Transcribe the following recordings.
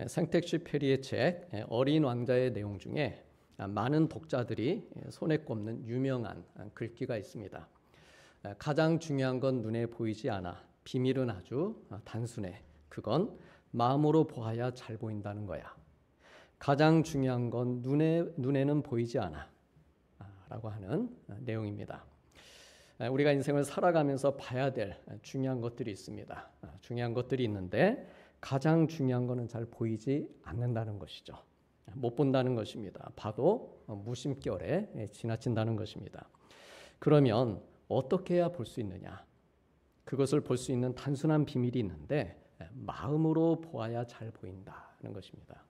생텍쥐페리의 책 어린 왕자의 내용 중에 많은 독자들이 손에 꼽는 유명한 글귀가 있습니다. 가장 중요한 건 눈에 보이지 않아. 비밀은 아주 단순해. 그건 마음으로 보아야 잘 보인다는 거야. 가장 중요한 건 눈에는 보이지 않아. 라고 하는 내용입니다. 우리가 인생을 살아가면서 봐야 될 중요한 것들이 있습니다. 중요한 것들이 있는데 가장 중요한 것은 잘 보이지 않는다는 것이죠. 못 본다는 것입니다. 봐도 무심결에 지나친다는 것입니다. 그러면 어떻게 해야 볼 수 있느냐? 그것을 볼 수 있는 단순한 비밀이 있는데 마음으로 보아야 잘 보인다는 것입니다.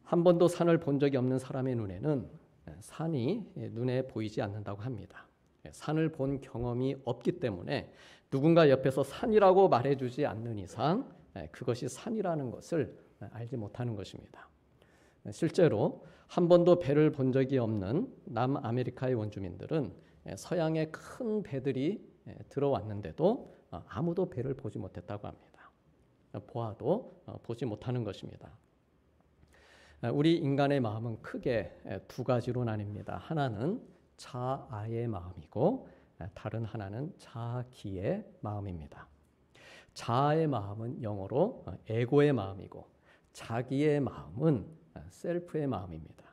한 번도 산을 본 적이 없는 사람의 눈에는 산이 눈에 보이지 않는다고 합니다. 산을 본 경험이 없기 때문에 누군가 옆에서 산이라고 말해주지 않는 이상 그것이 산이라는 것을 알지 못하는 것입니다. 실제로 한 번도 배를 본 적이 없는 남아메리카의 원주민들은 서양의 큰 배들이 들어왔는데도 아무도 배를 보지 못했다고 합니다. 보아도 보지 못하는 것입니다. 우리 인간의 마음은 크게 두 가지로 나뉩니다. 하나는 자아의 마음이고 다른 하나는 자기의 마음입니다. 자아의 마음은 영어로 에고의 마음이고 자기의 마음은 셀프의 마음입니다.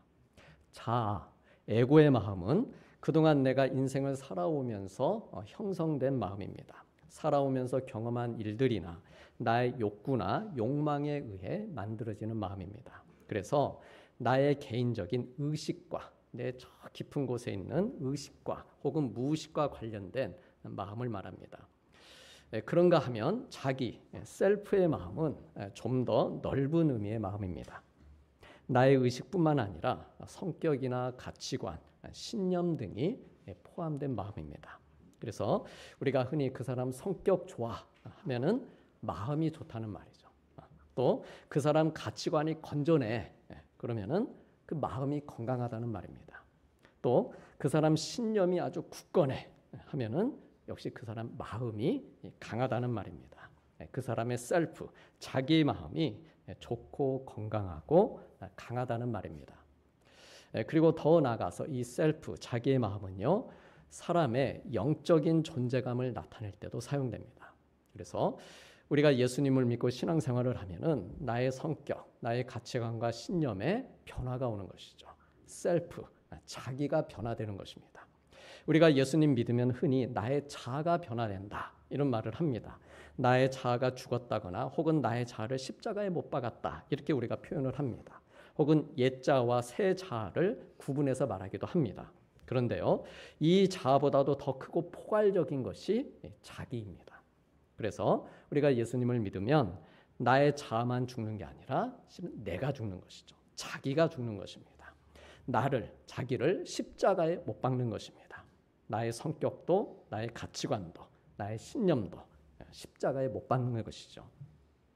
자아, 에고의 마음은 그동안 내가 인생을 살아오면서 형성된 마음입니다. 살아오면서 경험한 일들이나 나의 욕구나 욕망에 의해 만들어지는 마음입니다. 그래서 나의 개인적인 의식과 내 저 깊은 곳에 있는 의식과 혹은 무의식과 관련된 마음을 말합니다. 그런가 하면 자기, 셀프의 마음은 좀 더 넓은 의미의 마음입니다. 나의 의식뿐만 아니라 성격이나 가치관, 신념 등이 포함된 마음입니다. 그래서 우리가 흔히 그 사람 성격 좋아 하면은 마음이 좋다는 말이죠. 또 그 사람 가치관이 건전해 그러면은 그 마음이 건강하다는 말입니다. 또 그 사람 신념이 아주 굳건해 하면은 역시 그 사람 마음이 강하다는 말입니다. 그 사람의 셀프, 자기 마음이 좋고 건강하고 강하다는 말입니다. 그리고 더 나아가서 이 셀프, 자기의 마음은요, 사람의 영적인 존재감을 나타낼 때도 사용됩니다. 그래서 우리가 예수님을 믿고 신앙생활을 하면은 나의 성격, 나의 가치관과 신념에 변화가 오는 것이죠. 셀프, 자기가 변화되는 것입니다. 우리가 예수님 믿으면 흔히 나의 자아가 변화된다 이런 말을 합니다. 나의 자아가 죽었다거나 혹은 나의 자아를 십자가에 못 박았다 이렇게 우리가 표현을 합니다. 혹은 옛 자아와 새 자아를 구분해서 말하기도 합니다. 그런데요, 이 자아보다도 더 크고 포괄적인 것이 자기입니다. 그래서 우리가 예수님을 믿으면 나의 자아만 죽는 게 아니라 내가 죽는 것이죠. 자기가 죽는 것입니다. 자기를 십자가에 못 박는 것입니다. 나의 성격도, 나의 가치관도, 나의 신념도 십자가에 못 박는 것이죠.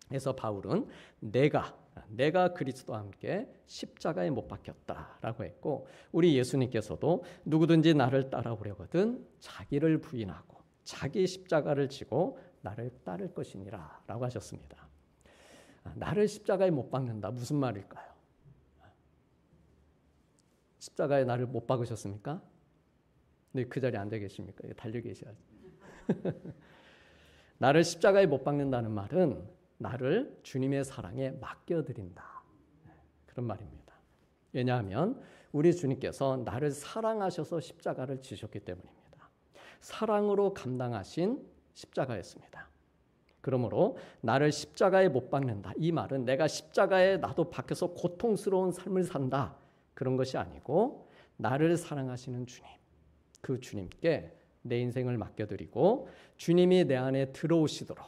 그래서 바울은 내가 그리스도와 함께 십자가에 못 박혔다라고 했고, 우리 예수님께서도 누구든지 나를 따라오려거든 자기를 부인하고 자기 십자가를 지고 나를 따를 것이니라 라고 하셨습니다. 나를 십자가에 못 박는다 무슨 말일까요? 십자가에 나를 못 박으셨습니까? 네, 그 자리에 앉아 계십니까? 달려 계셔야지. 나를 십자가에 못 박는다는 말은 나를 주님의 사랑에 맡겨드린다. 그런 말입니다. 왜냐하면 우리 주님께서 나를 사랑하셔서 십자가를 지셨기 때문입니다. 사랑으로 감당하신 십자가였습니다. 그러므로 나를 십자가에 못 박는다. 이 말은 내가 십자가에 나도 박혀서 고통스러운 삶을 산다. 그런 것이 아니고 나를 사랑하시는 주님, 그 주님께 내 인생을 맡겨드리고 주님이 내 안에 들어오시도록,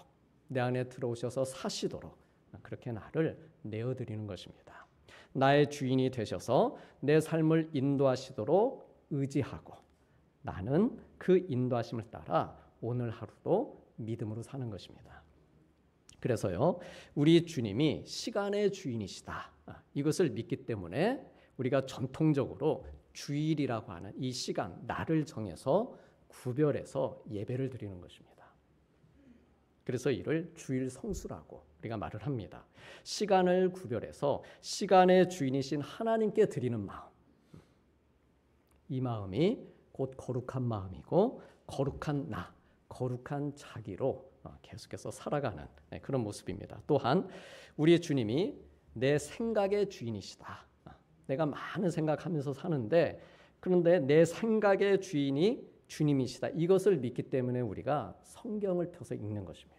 내 안에 들어오셔서 사시도록 그렇게 나를 내어드리는 것입니다. 나의 주인이 되셔서 내 삶을 인도하시도록 의지하고 나는 그 인도하심을 따라 오늘 하루도 믿음으로 사는 것입니다. 그래서요, 우리 주님이 시간의 주인이시다. 이것을 믿기 때문에 우리가 전통적으로 주일이라고 하는 이 시간, 날을 정해서 구별해서 예배를 드리는 것입니다. 그래서 이를 주일 성수라고 우리가 말을 합니다. 시간을 구별해서 시간의 주인이신 하나님께 드리는 마음. 이 마음이 곧 거룩한 마음이고 거룩한 나, 거룩한 자기로 계속해서 살아가는 그런 모습입니다. 또한 우리의 주님이 내 생각의 주인이시다. 내가 많은 생각하면서 사는데 그런데 내 생각의 주인이 주님이시다. 이것을 믿기 때문에 우리가 성경을 펴서 읽는 것입니다.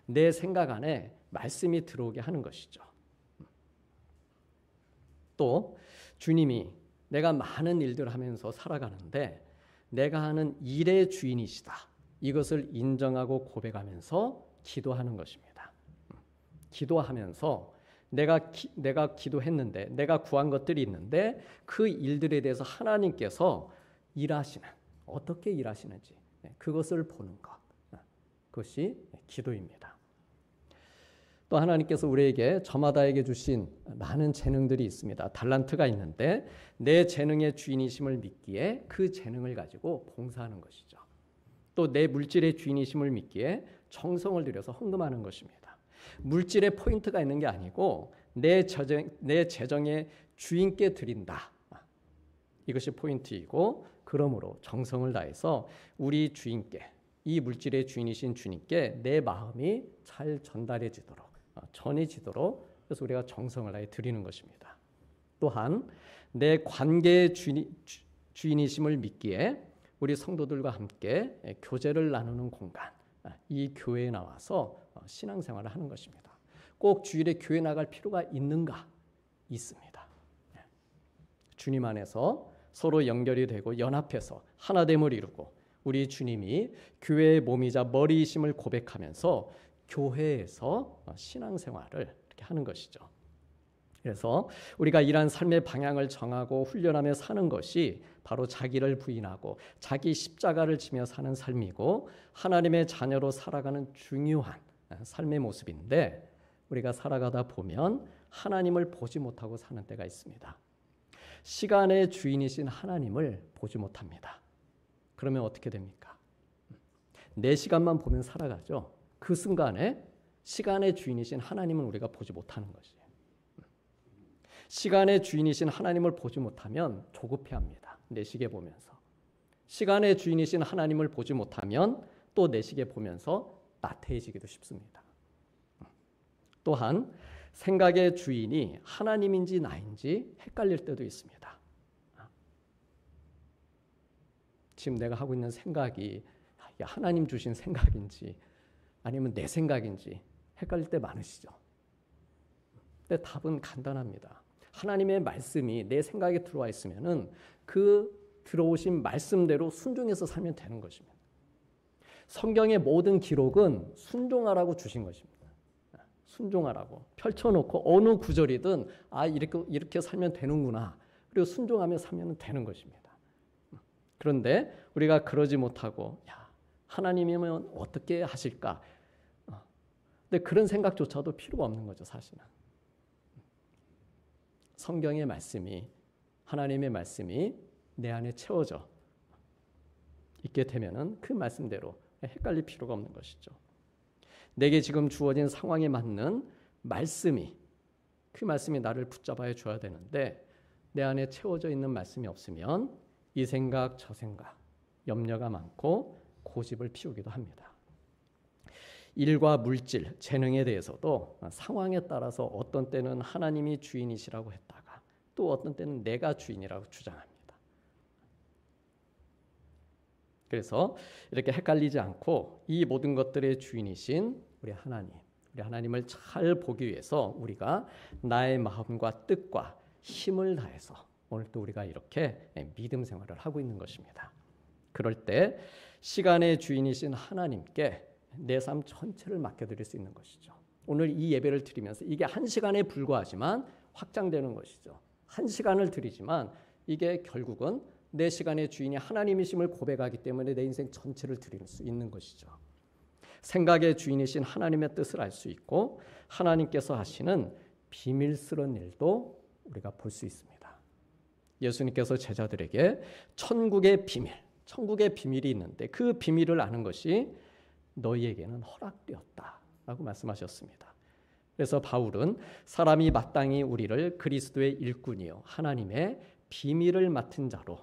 내 생각 안에 말씀이 들어오게 하는 것이죠. 또 주님이 내가 많은 일들을 하면서 살아가는데 내가 하는 일의 주인이시다. 이것을 인정하고 고백하면서 기도하는 것입니다. 기도하면서 내가 기도했는데 내가 구한 것들이 있는데 그 일들에 대해서 하나님께서 일하시는 어떻게 일하시는지 그것을 보는 것. 그것이 기도입니다. 또 하나님께서 우리에게 저마다에게 주신 많은 재능들이 있습니다. 달란트가 있는데 내 재능의 주인이심을 믿기에 그 재능을 가지고 봉사하는 것이죠. 또 내 물질의 주인이심을 믿기에 정성을 들여서 헌금하는 것입니다. 물질의 포인트가 있는 게 아니고 내 재정의 주인께 드린다. 이것이 포인트이고 그러므로 정성을 다해서 우리 주인께 이 물질의 주인이신 주님께 내 마음이 잘 전해지도록 그래서 우리가 정성을 다해 드리는 것입니다. 또한 내 관계의 주인이심을 믿기에 우리 성도들과 함께 교제를 나누는 공간, 이 교회에 나와서 신앙생활을 하는 것입니다. 꼭 주일에 교회 나갈 필요가 있는가? 있습니다. 주님 안에서 서로 연결이 되고 연합해서 하나됨을 이루고 우리 주님이 교회의 몸이자 머리이심을 고백하면서 교회에서 신앙생활을 이렇게 하는 것이죠. 그래서 우리가 이러한 삶의 방향을 정하고 훈련하며 사는 것이 바로 자기를 부인하고 자기 십자가를 지며 사는 삶이고 하나님의 자녀로 살아가는 중요한 삶의 모습인데 우리가 살아가다 보면 하나님을 보지 못하고 사는 때가 있습니다. 시간의 주인이신 하나님을 보지 못합니다. 그러면 어떻게 됩니까? 내 시간만 보면 살아가죠. 그 순간에 시간의 주인이신 하나님은 우리가 보지 못하는 것이에요. 시간의 주인이신 하나님을 보지 못하면 조급해합니다. 내 시계 보면서. 시간의 주인이신 하나님을 보지 못하면 또 내 시계 보면서 나태해지기도 쉽습니다. 또한 생각의 주인이 하나님인지 나인지 헷갈릴 때도 있습니다. 지금 내가 하고 있는 생각이 하나님 주신 생각인지 아니면 내 생각인지 헷갈릴 때 많으시죠. 근데 답은 간단합니다. 하나님의 말씀이 내 생각에 들어와 있으면은 그 들어오신 말씀대로 순종해서 살면 되는 것입니다. 성경의 모든 기록은 순종하라고 주신 것입니다. 순종하라고 펼쳐놓고 어느 구절이든 이렇게 살면 되는구나. 그리고 순종하며 살면 되는 것입니다. 그런데 우리가 그러지 못하고 하나님이면 어떻게 하실까? 근데 그런 생각조차도 필요가 없는 거죠, 사실은. 성경의 말씀이 하나님의 말씀이 내 안에 채워져 있게 되면은 그 말씀대로 헷갈릴 필요가 없는 것이죠. 내게 지금 주어진 상황에 맞는 말씀이 그 말씀이 나를 붙잡아야 줘야 되는데 내 안에 채워져 있는 말씀이 없으면 이 생각 저 생각 염려가 많고 고집을 피우기도 합니다. 일과 물질, 재능에 대해서도 상황에 따라서 어떤 때는 하나님이 주인이시라고 했다가 또 어떤 때는 내가 주인이라고 주장합니다. 그래서 이렇게 헷갈리지 않고 이 모든 것들의 주인이신 우리 하나님을 잘 보기 위해서 우리가 나의 마음과 뜻과 힘을 다해서 오늘 또 우리가 이렇게 믿음 생활을 하고 있는 것입니다. 그럴 때 시간의 주인이신 하나님께 내 삶 전체를 맡겨드릴 수 있는 것이죠. 오늘 이 예배를 드리면서 이게 1시간에 불과하지만 확장되는 것이죠. 1시간을 드리지만 이게 결국은 내 시간의 주인이 하나님이심을 고백하기 때문에 내 인생 전체를 드릴 수 있는 것이죠. 생각의 주인이신 하나님의 뜻을 알 수 있고 하나님께서 하시는 비밀스러운 일도 우리가 볼 수 있습니다. 예수님께서 제자들에게 천국의 비밀이 있는데 그 비밀을 아는 것이 너희에게는 허락되었다라고 말씀하셨습니다. 그래서 바울은 사람이 마땅히 우리를 그리스도의 일꾼이요 하나님의 비밀을 맡은 자로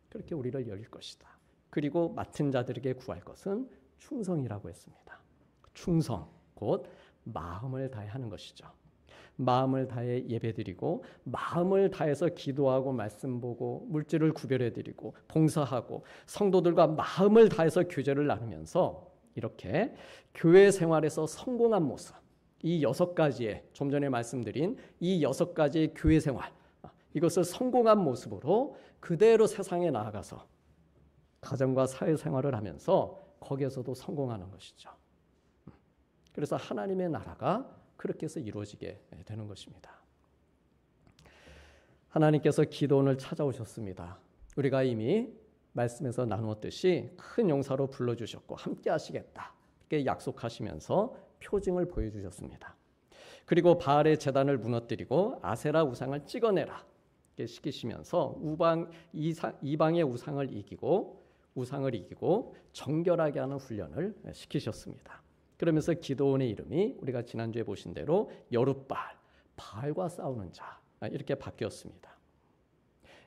그렇게 우리를 여길 것이다. 그리고 맡은 자들에게 구할 것은 충성이라고 했습니다. 충성, 곧 마음을 다해 하는 것이죠. 마음을 다해 예배드리고 마음을 다해서 기도하고 말씀 보고 물질을 구별해드리고 봉사하고 성도들과 마음을 다해서 교제를 나누면서 이렇게 교회 생활에서 성공한 모습, 이 6가지의 좀 전에 말씀드린 이 6가지의 교회 생활, 이것을 성공한 모습으로 그대로 세상에 나아가서 가정과 사회생활을 하면서 거기에서도 성공하는 것이죠. 그래서 하나님의 나라가 그렇게 해서 이루어지게 되는 것입니다. 하나님께서 기도원을 찾아오셨습니다. 우리가 이미 말씀에서 나누었듯이 큰 용사로 불러주셨고 함께 하시겠다 이렇게 약속하시면서 표징을 보여주셨습니다. 그리고 바알의 제단을 무너뜨리고 아세라 우상을 찍어내라 이렇게 시키시면서 이방의 우상을 이기고 정결하게 하는 훈련을 시키셨습니다. 그러면서 기도원의 이름이 우리가 지난주에 보신 대로 여룻바알, 바알과 싸우는 자 이렇게 바뀌었습니다.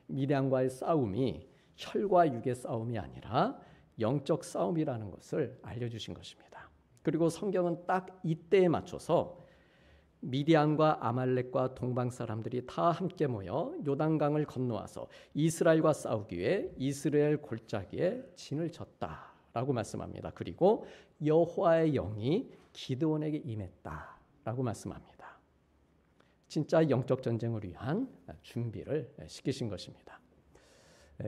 미디안과의 싸움이 혈과 육의 싸움이 아니라 영적 싸움이라는 것을 알려주신 것입니다. 그리고 성경은 딱 이때에 맞춰서 미디안과 아말렉과 동방 사람들이 다 함께 모여 요단강을 건너와서 이스라엘과 싸우기 위해 이스라엘 골짜기에 진을 쳤다라고 말씀합니다. 그리고 여호와의 영이 기드온에게 임했다라고 말씀합니다. 진짜 영적 전쟁을 위한 준비를 시키신 것입니다.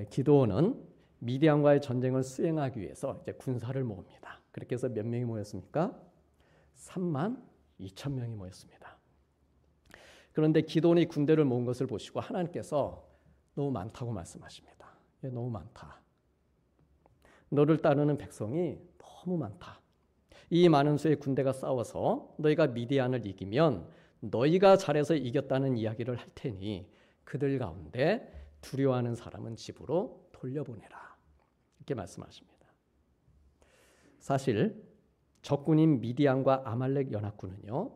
기드온은 미디안과의 전쟁을 수행하기 위해서 이제 군사를 모읍니다. 그렇게 해서 몇 명이 모였습니까? 32,000명이 모였습니다. 그런데 기드온이 군대를 모은 것을 보시고 하나님께서 너무 많다고 말씀하십니다. 너무 많다. 너를 따르는 백성이 너무 많다. 이 많은 수의 군대가 싸워서 너희가 미디안을 이기면 너희가 잘해서 이겼다는 이야기를 할 테니 그들 가운데 두려워하는 사람은 집으로 돌려보내라. 이렇게 말씀하십니다. 사실 적군인 미디안과 아말렉 연합군은요,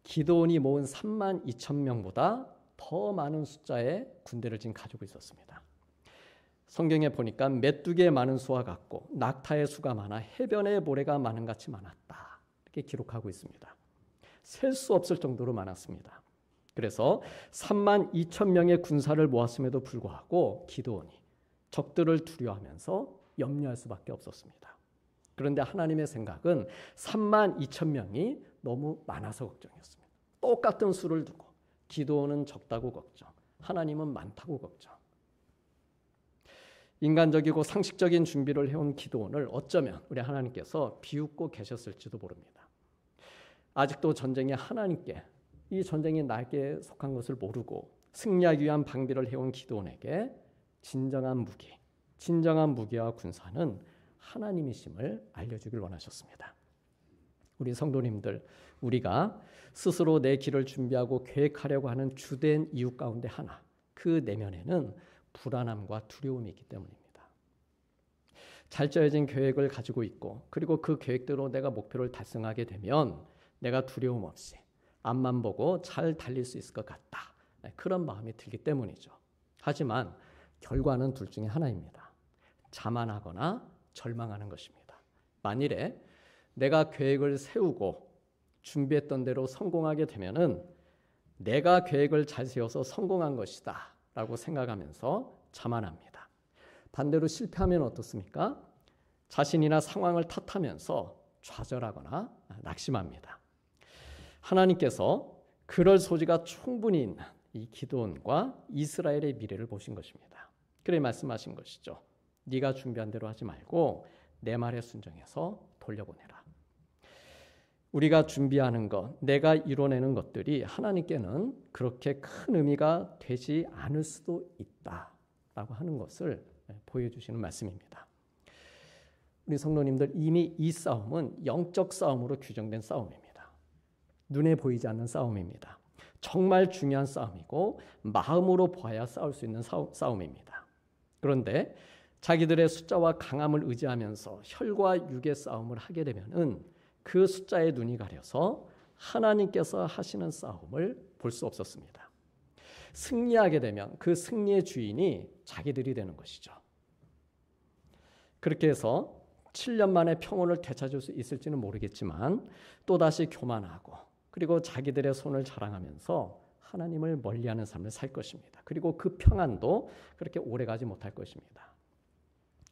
기드온이 모은 32,000명보다 더 많은 숫자의 군대를 지금 가지고 있었습니다. 성경에 보니까 메뚜기의 많은 수와 같고 낙타의 수가 많아 해변의 모래가 많은 같이 많았다. 이렇게 기록하고 있습니다. 셀 수 없을 정도로 많았습니다. 그래서 32,000명의 군사를 모았음에도 불구하고 기드온이 적들을 두려워하면서 염려할 수밖에 없었습니다. 그런데 하나님의 생각은 32,000명이 너무 많아서 걱정이었습니다. 똑같은 수를 두고 기드온은 적다고 걱정, 하나님은 많다고 걱정. 인간적이고 상식적인 준비를 해온 기드온을 어쩌면 우리 하나님께서 비웃고 계셨을지도 모릅니다. 아직도 전쟁이 하나님께, 이 전쟁이 나에게 속한 것을 모르고 승리하기 위한 방비를 해온 기드온에게 진정한 무기와 군사는 하나님이심을 알려주길 원하셨습니다. 우리 성도님들, 우리가 스스로 내 길을 준비하고 계획하려고 하는 주된 이유 가운데 하나, 그 내면에는 불안함과 두려움이 있기 때문입니다. 잘 짜여진 계획을 가지고 있고 그리고 그 계획대로 내가 목표를 달성하게 되면 내가 두려움 없이 앞만 보고 잘 달릴 수 있을 것 같다. 그런 마음이 들기 때문이죠. 하지만 결과는 둘 중에 하나입니다. 자만하거나 절망하는 것입니다. 만일에 내가 계획을 세우고 준비했던 대로 성공하게 되면은 내가 계획을 잘 세워서 성공한 것이다 라고 생각하면서 자만합니다. 반대로 실패하면 어떻습니까? 자신이나 상황을 탓하면서 좌절하거나 낙심합니다. 하나님께서 그럴 소지가 충분히 있는 이 기드온과 이스라엘의 미래를 보신 것입니다. 그래 말씀하신 것이죠. 네가 준비한 대로 하지 말고 내 말에 순종해서 돌려보내라. 우리가 준비하는 것, 내가 이뤄내는 것들이 하나님께는 그렇게 큰 의미가 되지 않을 수도 있다라고 하는 것을 보여주시는 말씀입니다. 우리 성도님들, 이미 이 싸움은 영적 싸움으로 규정된 싸움입니다. 눈에 보이지 않는 싸움입니다. 정말 중요한 싸움이고 마음으로 봐야 싸울 수 있는 싸움입니다. 그런데 자기들의 숫자와 강함을 의지하면서 혈과 육의 싸움을 하게 되면은 그 숫자에 눈이 가려서 하나님께서 하시는 싸움을 볼 수 없었습니다. 승리하게 되면 그 승리의 주인이 자기들이 되는 것이죠. 그렇게 해서 7년 만에 평온을 되찾을 수 있을지는 모르겠지만 또다시 교만하고 그리고 자기들의 손을 자랑하면서 하나님을 멀리하는 삶을 살 것입니다. 그리고 그 평안도 그렇게 오래가지 못할 것입니다.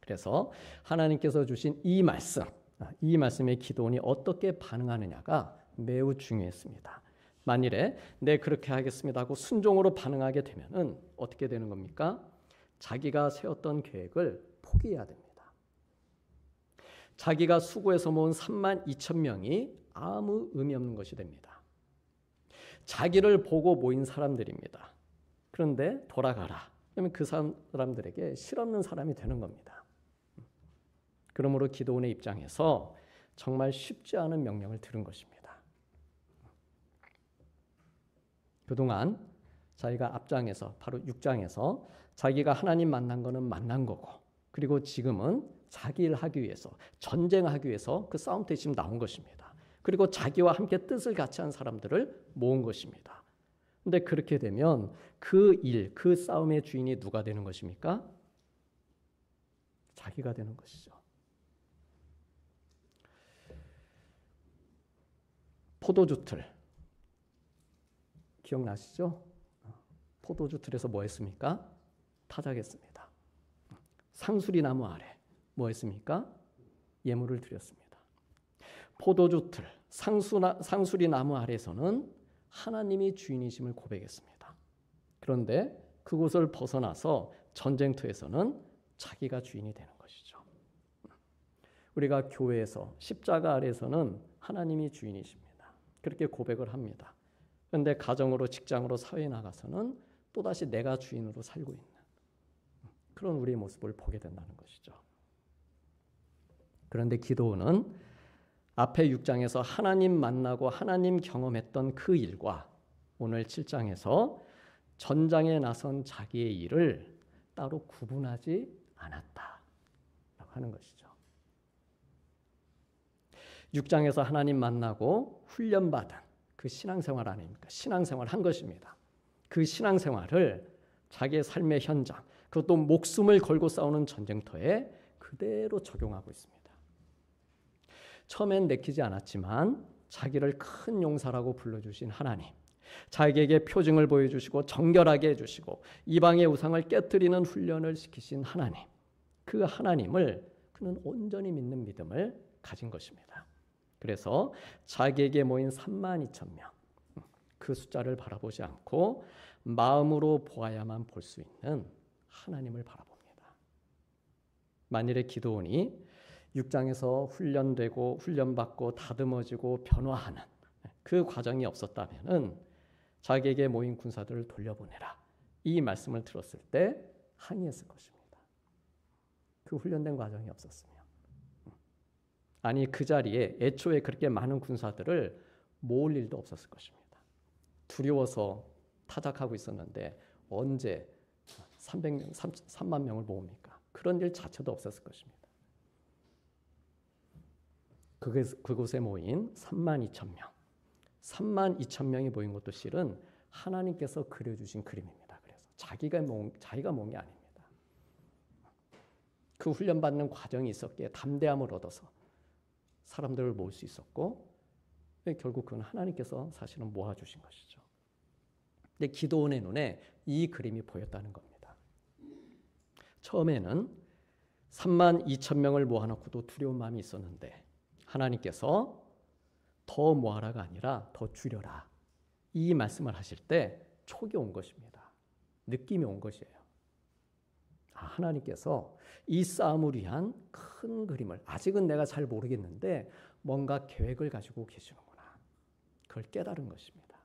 그래서 하나님께서 주신 이 말씀에 기도원이 어떻게 반응하느냐가 매우 중요했습니다. 만일에 네 그렇게 하겠습니다 하고 순종으로 반응하게 되면은 어떻게 되는 겁니까? 자기가 세웠던 계획을 포기해야 됩니다. 자기가 수고해서 모은 32,000명이 아무 의미 없는 것이 됩니다. 자기를 보고 모인 사람들입니다. 그런데 돌아가라. 그러면 그 사람들에게 실없는 사람이 되는 겁니다. 그러므로 기도원의 입장에서 정말 쉽지 않은 명령을 들은 것입니다. 그동안 자기가 앞장에서 바로 6장에서 자기가 하나님 만난 거는 만난 거고 그리고 지금은 자기 일 하기 위해서 전쟁하기 위해서 그 싸움터에 지금 나온 것입니다. 그리고 자기와 함께 뜻을 같이 한 사람들을 모은 것입니다. 그런데 그렇게 되면 그 일, 그 싸움의 주인이 누가 되는 것입니까? 자기가 되는 것이죠. 포도주 틀 기억나시죠? 포도주 틀에서 뭐 했습니까? 타작했습니다. 상수리 나무 아래 뭐 했습니까? 예물을 드렸습니다. 포도주 틀, 상수리 나무 아래에서는 하나님이 주인이심을 고백했습니다. 그런데 그곳을 벗어나서 전쟁터에서는 자기가 주인이 되는 것이죠. 우리가 교회에서 십자가 아래에서는 하나님이 주인이십니다. 그렇게 고백을 합니다. 그런데 가정으로 직장으로 사회에 나가서는 또다시 내가 주인으로 살고 있는 그런 우리의 모습을 보게 된다는 것이죠. 그런데 기도원은 앞에 6장에서 하나님 만나고 하나님 경험했던 그 일과 오늘 7장에서 전장에 나선 자기의 일을 따로 구분하지 않았다라고 하는 것이죠. 6장에서 하나님 만나고 훈련받은 그 신앙생활 아닙니까? 신앙생활 한 것입니다. 그 신앙생활을 자기의 삶의 현장, 그것도 목숨을 걸고 싸우는 전쟁터에 그대로 적용하고 있습니다. 처음엔 내키지 않았지만 자기를 큰 용사라고 불러주신 하나님, 자기에게 표징을 보여주시고 정결하게 해주시고 이방의 우상을 깨뜨리는 훈련을 시키신 하나님, 그 하나님을 그는 온전히 믿는 믿음을 가진 것입니다. 그래서 자기에게 모인 32,000명, 그 숫자를 바라보지 않고 마음으로 보아야만 볼 수 있는 하나님을 바라봅니다. 만일에 기도원이 6장에서 훈련되고 훈련받고 다듬어지고 변화하는 그 과정이 없었다면 자기에게 모인 군사들을 돌려보내라. 이 말씀을 들었을 때 항의했을 것입니다. 그 훈련된 과정이 없었으면. 아니 그 자리에 애초에 그렇게 많은 군사들을 모을 일도 없었을 것입니다. 두려워서 타작하고 있었는데 언제 300명, 3만 명을 모읍니까? 그런 일 자체도 없었을 것입니다. 그곳에 모인 32,000명, 32,000명이 모인 것도 실은 하나님께서 그려주신 그림입니다. 그래서 자기가 모은 게 아닙니다. 그 훈련받는 과정이 있었기에 담대함을 얻어서 사람들을 모을 수 있었고 결국 그건 하나님께서 사실은 모아주신 것이죠. 근데 기도원의 눈에 이 그림이 보였다는 겁니다. 처음에는 32,000명을 모아놓고도 두려운 마음이 있었는데 하나님께서 더 모아라가 아니라 더 줄여라. 이 말씀을 하실 때 촉이 온 것입니다. 느낌이 온 것이에요. 하나님께서 이 싸움을 위한 큰 그림을 아직은 내가 잘 모르겠는데 뭔가 계획을 가지고 계시는구나. 그걸 깨달은 것입니다.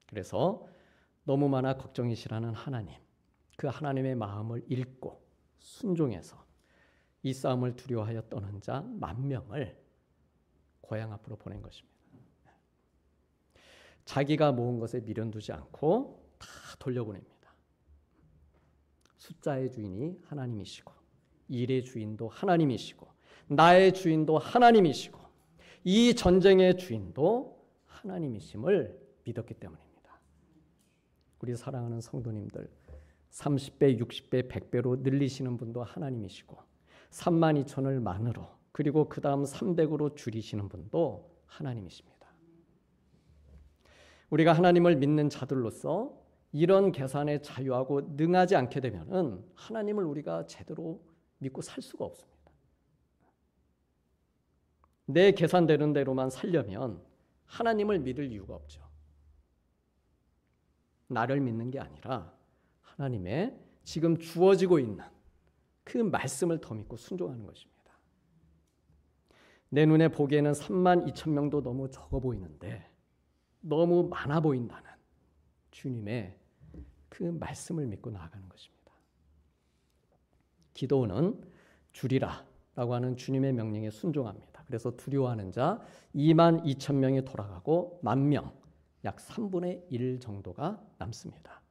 그래서 너무 많아 걱정이시라는 하나님, 그 하나님의 마음을 읽고 순종해서 이 싸움을 두려워하여 떠는 자 10,000명을 고향 앞으로 보낸 것입니다. 자기가 모은 것에 미련 두지 않고 다 돌려보냅니다. 숫자의 주인이 하나님이시고 일의 주인도 하나님이시고 나의 주인도 하나님이시고 이 전쟁의 주인도 하나님이심을 믿었기 때문입니다. 우리 사랑하는 성도님들, 30배, 60배, 100배로 늘리시는 분도 하나님이시고 32,000을 만으로 그리고 그 다음 300으로 줄이시는 분도 하나님이십니다. 우리가 하나님을 믿는 자들로서 이런 계산에 자유하고 능하지 않게 되면은 하나님을 우리가 제대로 믿고 살 수가 없습니다. 내 계산되는 대로만 살려면 하나님을 믿을 이유가 없죠. 나를 믿는 게 아니라 하나님의 지금 주어지고 있는 그 말씀을 더 믿고 순종하는 것입니다. 내 눈에 보기에는 32,000명도 너무 적어 보이는데 너무 많아 보인다는 주님의 그 말씀을 믿고 나아가는 것입니다. 기도는 줄이라 라고 하는 주님의 명령에 순종합니다. 그래서 두려워하는 자 22,000명이 돌아가고 10,000명, 약 3분의 1 정도가 남습니다.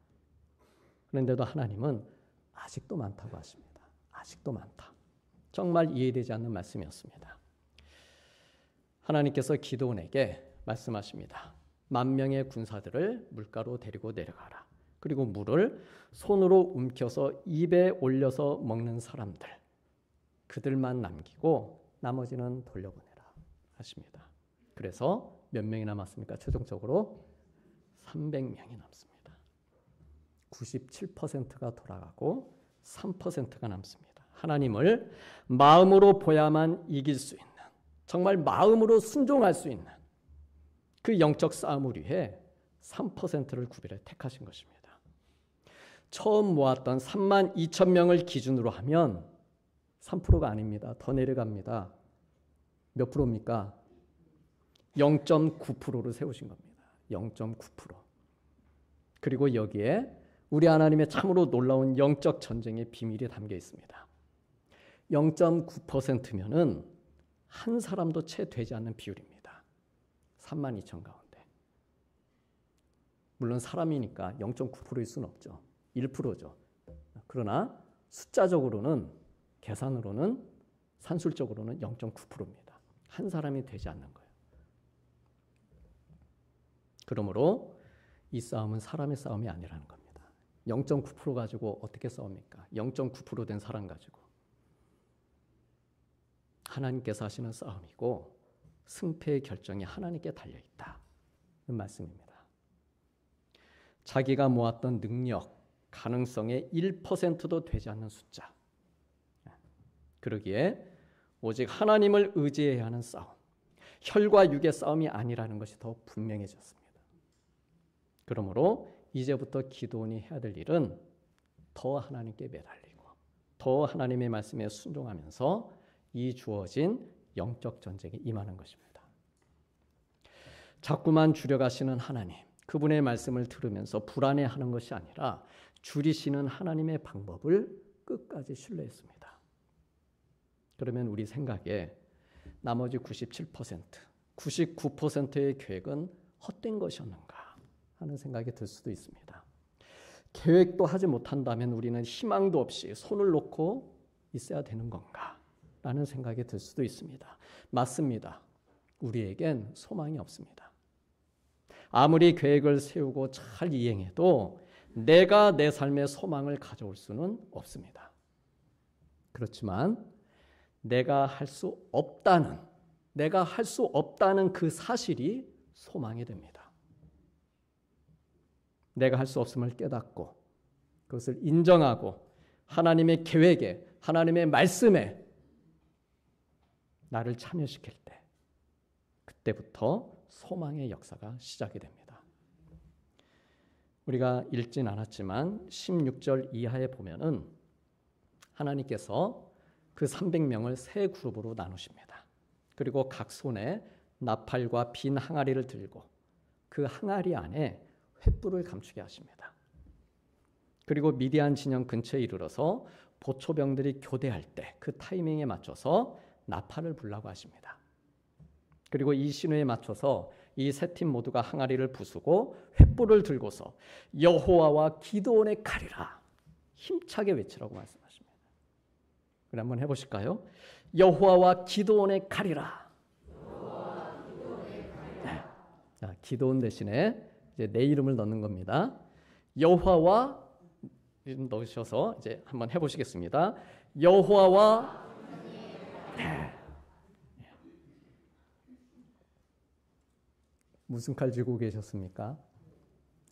그런데도 하나님은 아직도 많다고 하십니다. 아직도 많다. 정말 이해되지 않는 말씀이었습니다. 하나님께서 기드온에게 말씀하십니다. 10,000명의 군사들을 물가로 데리고 내려가라. 그리고 물을 손으로 움켜서 입에 올려서 먹는 사람들, 그들만 남기고 나머지는 돌려보내라 하십니다. 그래서 몇 명이 남았습니까? 최종적으로 300명이 남습니다. 97%가 돌아가고 3%가 남습니다. 하나님을 마음으로 보야만 이길 수 있는, 정말 마음으로 순종할 수 있는 그 영적 싸움을 위해 3%를 구별해 택하신 것입니다. 처음 모았던 32,000명을 기준으로 하면 3%가 아닙니다. 더 내려갑니다. 몇 프로입니까? 0.9%를 세우신 겁니다. 0.9%. 그리고 여기에 우리 하나님의 참으로 놀라운 영적 전쟁의 비밀이 담겨 있습니다. 0.9%면은 한 사람도 채 되지 않는 비율입니다. 32,000 가운데. 물론 사람이니까 0.9%일 수는 없죠. 1%죠. 그러나 숫자적으로는, 계산으로는, 산술적으로는 0.9%입니다. 한 사람이 되지 않는 거예요. 그러므로 이 싸움은 사람의 싸움이 아니라는 겁니다. 0.9% 가지고 어떻게 싸웁니까? 0.9% 된 사람 가지고. 하나님께서 하시는 싸움이고 승패의 결정이 하나님께 달려있다는 말씀입니다. 자기가 모았던 능력, 가능성의 1%도 되지 않는 숫자. 그러기에 오직 하나님을 의지해야 하는 싸움, 혈과 육의 싸움이 아니라는 것이 더 분명해졌습니다. 그러므로 이제부터 기도원이 해야 될 일은 더 하나님께 매달리고 더 하나님의 말씀에 순종하면서 이 주어진 영적 전쟁에 임하는 것입니다. 자꾸만 줄여가시는 하나님, 그분의 말씀을 들으면서 불안해하는 것이 아니라 줄이시는 하나님의 방법을 끝까지 신뢰했습니다. 그러면 우리 생각에 나머지 97%, 99%의 계획은 헛된 것이었는가 하는 생각이 들 수도 있습니다. 계획도 하지 못한다면 우리는 희망도 없이 손을 놓고 있어야 되는 건가 라는 생각이 들 수도 있습니다. 맞습니다. 우리에겐 소망이 없습니다. 아무리 계획을 세우고 잘 이행해도 내가 내 삶의 소망을 가져올 수는 없습니다. 그렇지만 내가 할 수 없다는 그 사실이 소망이 됩니다. 내가 할 수 없음을 깨닫고 그것을 인정하고 하나님의 계획에, 하나님의 말씀에 나를 참여시킬 때, 그때부터 소망의 역사가 시작이 됩니다. 우리가 읽진 않았지만 16절 이하에 보면은 하나님께서 그 300명을 세 그룹으로 나누십니다. 그리고 각 손에 나팔과 빈 항아리를 들고 그 항아리 안에 횃불을 감추게 하십니다. 그리고 미디안 진영 근처에 이르러서 보초병들이 교대할 때 그 타이밍에 맞춰서 나팔을 불라고 하십니다. 그리고 이 신호에 맞춰서 이 세 팀 모두가 항아리를 부수고 횃불을 들고서 여호와와 기드온의 칼이라 힘차게 외치라고 말씀하십니다. 그럼 한번 해보실까요? 여호와와 기드온의 칼이라. 네. 자, 기드온 대신에 이제 내 이름을 넣는 겁니다. 여호와와 이름 넣으셔서 이제 한번 해보시겠습니다. 여호와와 네. 무슨 칼 쥐고 계셨습니까?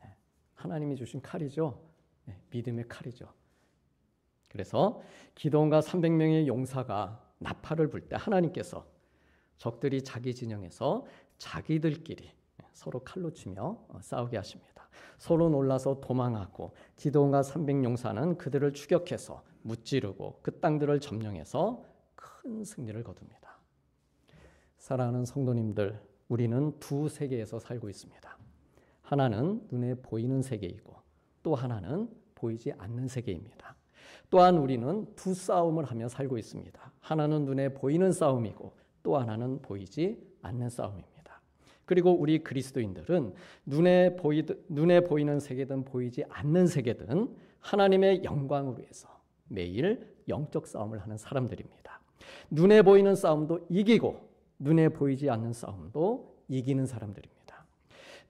네. 하나님이 주신 칼이죠. 네. 믿음의 칼이죠. 그래서 기드온과 300명의 용사가 나팔을 불 때 하나님께서 적들이 자기 진영에서 자기들끼리 서로 칼로 치며 싸우게 하십니다. 서로 놀라서 도망하고 기드온과 300용사는 그들을 추격해서 무찌르고 그 땅들을 점령해서 큰 승리를 거둡니다. 사랑하는 성도님들, 우리는 두 세계에서 살고 있습니다. 하나는 눈에 보이는 세계이고 또 하나는 보이지 않는 세계입니다. 또한 우리는 두 싸움을 하며 살고 있습니다. 하나는 눈에 보이는 싸움이고 또 하나는 보이지 않는 싸움입니다. 그리고 우리 그리스도인들은 눈에 보이는 세계든 보이지 않는 세계든 하나님의 영광을 위해서 매일 영적 싸움을 하는 사람들입니다. 눈에 보이는 싸움도 이기고 눈에 보이지 않는 싸움도 이기는 사람들입니다.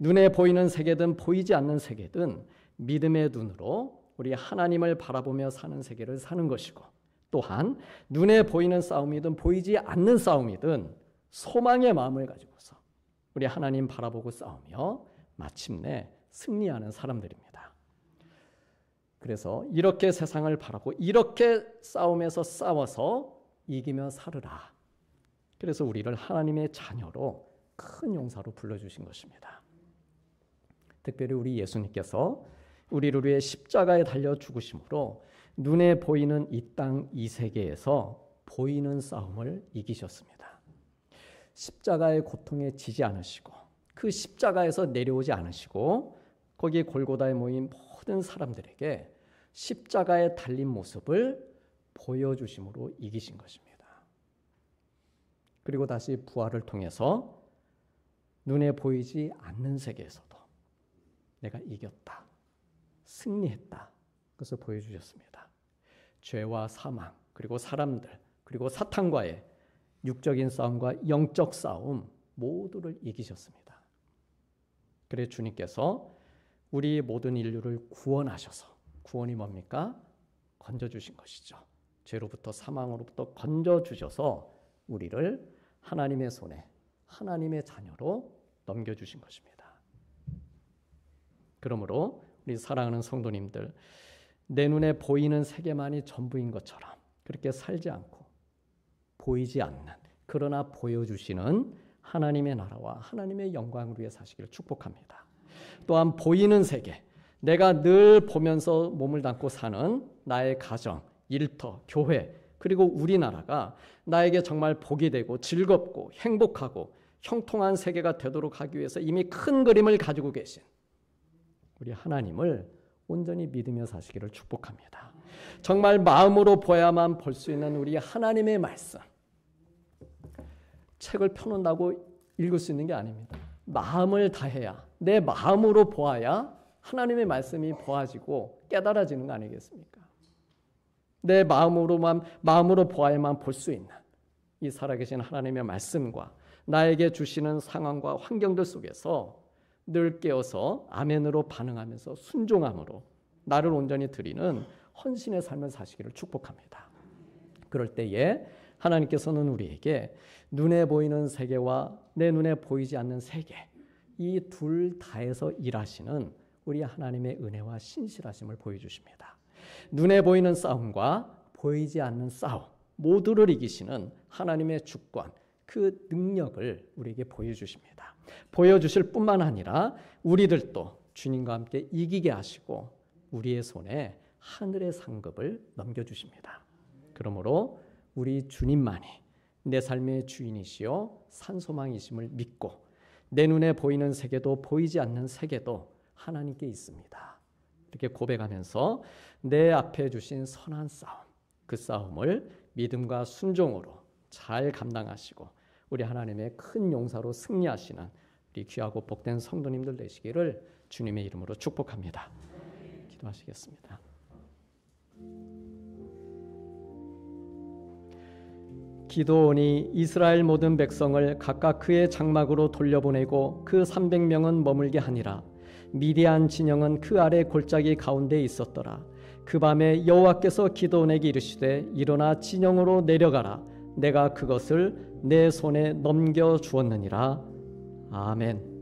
눈에 보이는 세계든 보이지 않는 세계든 믿음의 눈으로 우리 하나님을 바라보며 사는 세계를 사는 것이고 또한 눈에 보이는 싸움이든 보이지 않는 싸움이든 소망의 마음을 가지고서 우리 하나님 바라보고 싸우며 마침내 승리하는 사람들입니다. 그래서 이렇게 세상을 바라고 이렇게 싸움에서 싸워서 이기며 살으라. 그래서 우리를 하나님의 자녀로 큰 용사로 불러주신 것입니다. 특별히 우리 예수님께서 우리를 위해 십자가에 달려 죽으심으로 눈에 보이는 이 땅 이 세계에서 보이는 싸움을 이기셨습니다. 십자가의 고통에 지지 않으시고 그 십자가에서 내려오지 않으시고 거기 골고다에 모인 모든 사람들에게 십자가에 달린 모습을 보여주심으로 이기신 것입니다. 그리고 다시 부활을 통해서 눈에 보이지 않는 세계에서도 내가 이겼다, 승리했다, 그것을 보여주셨습니다. 죄와 사망, 그리고 사람들, 그리고 사탄과의 육적인 싸움과 영적 싸움 모두를 이기셨습니다. 그래 주님께서 우리 모든 인류를 구원하셔서, 구원이 뭡니까? 건져주신 것이죠. 죄로부터 사망으로부터 건져주셔서 우리를 하나님의 손에 하나님의 자녀로 넘겨주신 것입니다. 그러므로 우리 사랑하는 성도님들, 내 눈에 보이는 세계만이 전부인 것처럼 그렇게 살지 않고 보이지 않는, 그러나 보여주시는 하나님의 나라와 하나님의 영광을 위해 사시기를 축복합니다. 또한 보이는 세계, 내가 늘 보면서 몸을 담고 사는 나의 가정, 일터, 교회, 그리고 우리나라가 나에게 정말 복이 되고 즐겁고 행복하고 형통한 세계가 되도록 하기 위해서 이미 큰 그림을 가지고 계신 우리 하나님을 온전히 믿으며 사시기를 축복합니다. 정말 마음으로 보야만 볼 수 있는 우리 하나님의 말씀, 책을 펴놓는다고 읽을 수 있는 게 아닙니다. 마음을 다해야, 내 마음으로 보아야 하나님의 말씀이 보아지고 깨달아지는 거 아니겠습니까? 내 마음으로 보아야만 볼 수 있는 이 살아계신 하나님의 말씀과 나에게 주시는 상황과 환경들 속에서 늘 깨어서 아멘으로 반응하면서 순종함으로 나를 온전히 드리는 헌신의 삶을 사시기를 축복합니다. 그럴 때에 하나님께서는 우리에게 눈에 보이는 세계와 내 눈에 보이지 않는 세계, 이 둘 다에서 일하시는 우리 하나님의 은혜와 신실하심을 보여주십니다. 눈에 보이는 싸움과 보이지 않는 싸움 모두를 이기시는 하나님의 주권, 그 능력을 우리에게 보여주십니다. 보여주실 뿐만 아니라 우리들도 주님과 함께 이기게 하시고 우리의 손에 하늘의 상급을 넘겨주십니다. 그러므로 우리 주님만이 내 삶의 주인이시요 산소망이심을 믿고 내 눈에 보이는 세계도 보이지 않는 세계도 하나님께 있습니다. 이렇게 고백하면서 내 앞에 주신 선한 싸움, 그 싸움을 믿음과 순종으로 잘 감당하시고 우리 하나님의 큰 용사로 승리하시는 우리 귀하고 복된 성도님들 되시기를 주님의 이름으로 축복합니다. 기도하시겠습니다. 기드온이 이스라엘 모든 백성을 각각 그의 장막으로 돌려보내고 그 300명은 머물게 하니라. 미디안 진영은 그 아래 골짜기 가운데 있었더라. 그 밤에 여호와께서 기드온에게 이르시되 일어나 진영으로 내려가라. 내가 그것을 내 손에 넘겨 주었느니라. 아멘.